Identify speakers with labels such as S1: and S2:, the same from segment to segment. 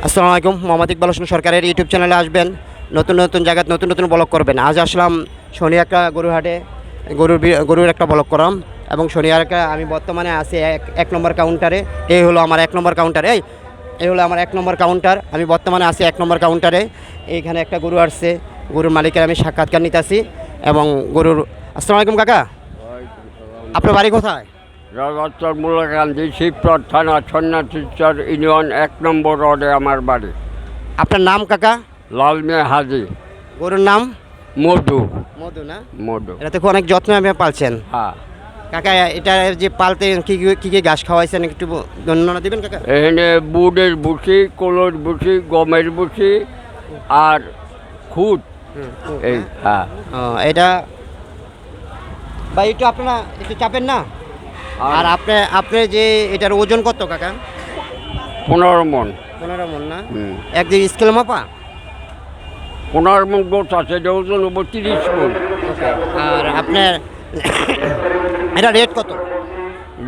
S1: আসসালামু আলাইকুম। মোহাম্মদ ইকবাল হোসেন সরকারের ইউটিউব চ্যানেলে আসবেন, নতুন নতুন জায়গায় নতুন নতুন ব্লগ করবেন। আজ আসলাম শনিয়াকা গরুর হাটে, গরুর একটা ব্লগ করাম। এবং শনিয়াকা আমি বর্তমানে আছি এক নম্বর কাউন্টারে। এই হলো আমার এক নম্বর কাউন্টার। এই হলো আমার এক নম্বর কাউন্টার। আমি বর্তমানে আছি এক নম্বর কাউন্টারে। এইখানে একটা গরু আসছে, গরুর মালিকের আমি সাক্ষাৎকার নিতেছি এবং গরুর। আসসালামু আলাইকুম কাকা, আপনার বাড়ি কোথায়?
S2: জগত্তর মূলকান্তি শিবচর থানা সন্ন্যাসীচর ইউনিয়ন 1 নম্বর রোডে আমার বাড়ি।
S1: আপনার নাম কাকা?
S2: লাল মিয়া হাজি।
S1: গরুর নাম
S2: মধু।
S1: মধু না?
S2: মধু,
S1: এটা তো অনেক যত্ন আপনি পালছেন
S2: হ্যাঁ।
S1: কাকা। এটা যে পালতে কি কি কি ঘাস খাওয়াইছেন একটু বর্ণনা দিবেন কাকা?
S2: এখানে বুটের বুসি, কলোর বুসি, গমের বুসি আর খুদ। এই হ্যাঁ।
S1: এটা ভাই একটু আপনারা একটু চাপেন না। আর আপনি যে এটার ওজন কত কাকা?
S2: 15 মন।
S1: 15 মন না? একদিন স্কেল মাপা?
S2: 15 মন গোছ আছে, এটা ওজন হবো 30 মন।
S1: আর আপনার এটা রেট কত?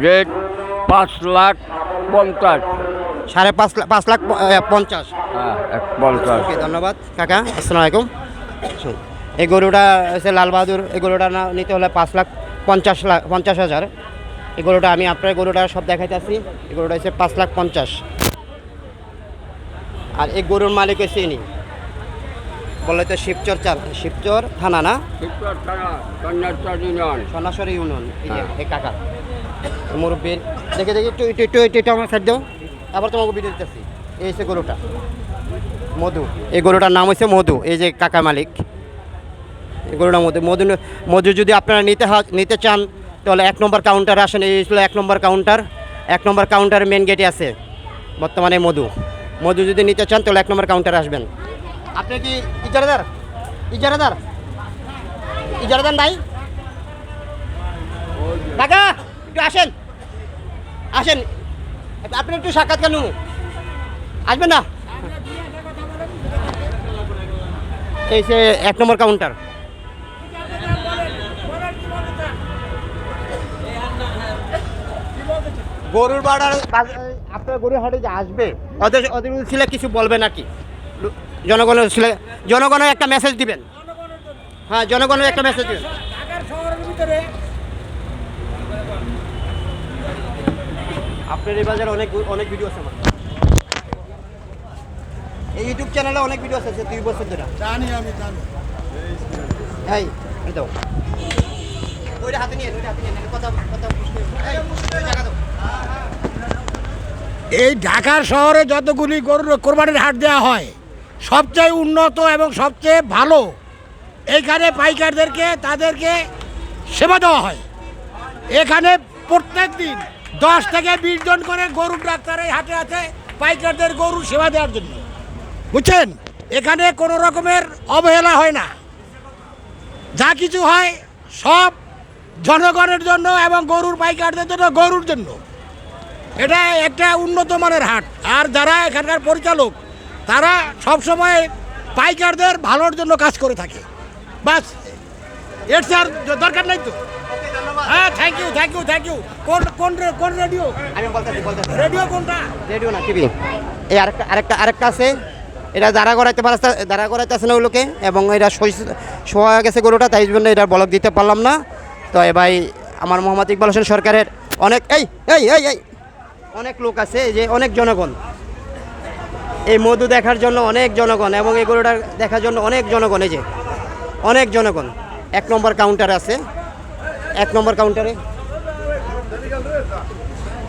S2: রেট 5,50,000।
S1: 5,50,50।
S2: হ্যাঁ, 50।
S1: ওকে, ধন্যবাদ কাকা। আসসালামু আলাইকুম। এই গরুটা হচ্ছে লাল বাহাদুর। এই গরুটা না নিতে হলে 5,50,000। এই গরুটা আমি আপনার গরুটা সব দেখাইতেছি। এই গরুটা হচ্ছে 5,50,000। আর এই গরুর মালিক হচ্ছে ইনি, বলে তো শিবচর থানা না?
S2: শিবচর থানা সন্ন্যাসীচর ইউনিয়ন।
S1: সন্ন্যাসী ইউনিয়ন। এই যে এই কাকা মুরব্বীর দেখে একটু আমার সাইড দাও। আবার তোমাকে ভিডিও দিতেছি। এই হচ্ছে গরুটা মধু। এই গরুটার নাম হচ্ছে মধু। এই যে কাকা মালিক, এই গরুটা মধু যদি আপনারা নিতে চান তাহলে 1 নম্বর কাউন্টারে আসেন। এই ছিল 1 নম্বর কাউন্টার। 1 নম্বর কাউন্টারের মেন গেটে আছে বর্তমানে মধু যদি নিতে চান তাহলে 1 নম্বর কাউন্টারে আসবেন। আপনি কি ইজারাদার নাই কাকা? একটু আসেন আপনি একটু সাক্ষাৎকার নেব, আসবেন না? এই যে 1 নম্বর কাউন্টার। গরুর বাড়ার আপনার গরুর হাটে যে আসবে ওদের ছেলে কিছু বলবে নাকি? জনগণের একটা মেসেজ দিবেন। হ্যাঁ, জনগণের একটা মেসেজ দিবেন। আপনার এই বাজারে অনেক ভিডিও আছে আমার। এই ইউটিউব চ্যানেলে অনেক ভিডিও আছে 2 বছর ধরে।
S3: জানি।
S1: এই দাও ওইটা হাতে নিয়ে কথা জায়গা দাও।
S3: এই ঢাকার শহরে যতগুলি গরুর কোরবানির হাট দেওয়া হয় সবচেয়ে উন্নত এবং সবচেয়ে ভালো এইখানে পাইকারদেরকে তাদেরকে সেবা দেওয়া হয়। এখানে প্রত্যেক দিন 10 থেকে 20 জন করে গরুর ডাক্তার এই হাটে আছে পাইকারদের গরু সেবা দেওয়ার জন্য, বুঝছেন? এখানে কোনো রকমের অবহেলা হয় না। যা কিছু হয় সব জনগণের জন্য এবং গরুর পাইকারদের জন্য, গরুর জন্য। এটা একটা উন্নত মানের হাট। আর যারা এখানকার পরিচালক তারা সবসময় পাইকারদের ভালোর জন্য কাজ করে থাকে। বাস, এর স্যার দরকার নাই তো। হ্যাঁ, থ্যাংক ইউ। কোন রেডিও?
S1: আমি বলতেছি
S3: রেডিও কোনটা?
S1: রেডিও না, টিভি। এই আরেকটা আছে, এটা দাঁড়া করাইতে আছে না ওগুলোকে, এবং এটা শোয়া গেছে গরুটা, তাই জন্য এটা ব্লগ দিতে পারলাম না। তো ভাই আমার মোহাম্মদ ইকবাল হোসেন সরকারের অনেক লোক আছে, এই যে অনেক জনগণ এই মধু দেখার জন্য, অনেক জনগণ, এবং এই গরুটা দেখার জন্য অনেক জনগণ। এই যে অনেক জনগণ 1 নম্বর কাউন্টারে আছে। 1 নম্বর কাউন্টারে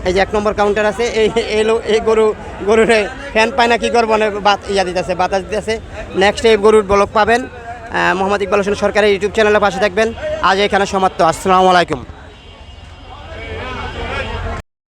S1: এই যে 1 নম্বর কাউন্টার আছে। এই গরুর ফ্যান পায় না কি করবো, বাতাস দিতেছে। নেক্সট এই গরুর ব্লগ পাবেন। মোহাম্মদ ইকবাল হোসেন সরকারের ইউটিউব চ্যানেলের পাশে থাকবেন। আজ এখানে সমাপ্ত। আসসালামু আলাইকুম।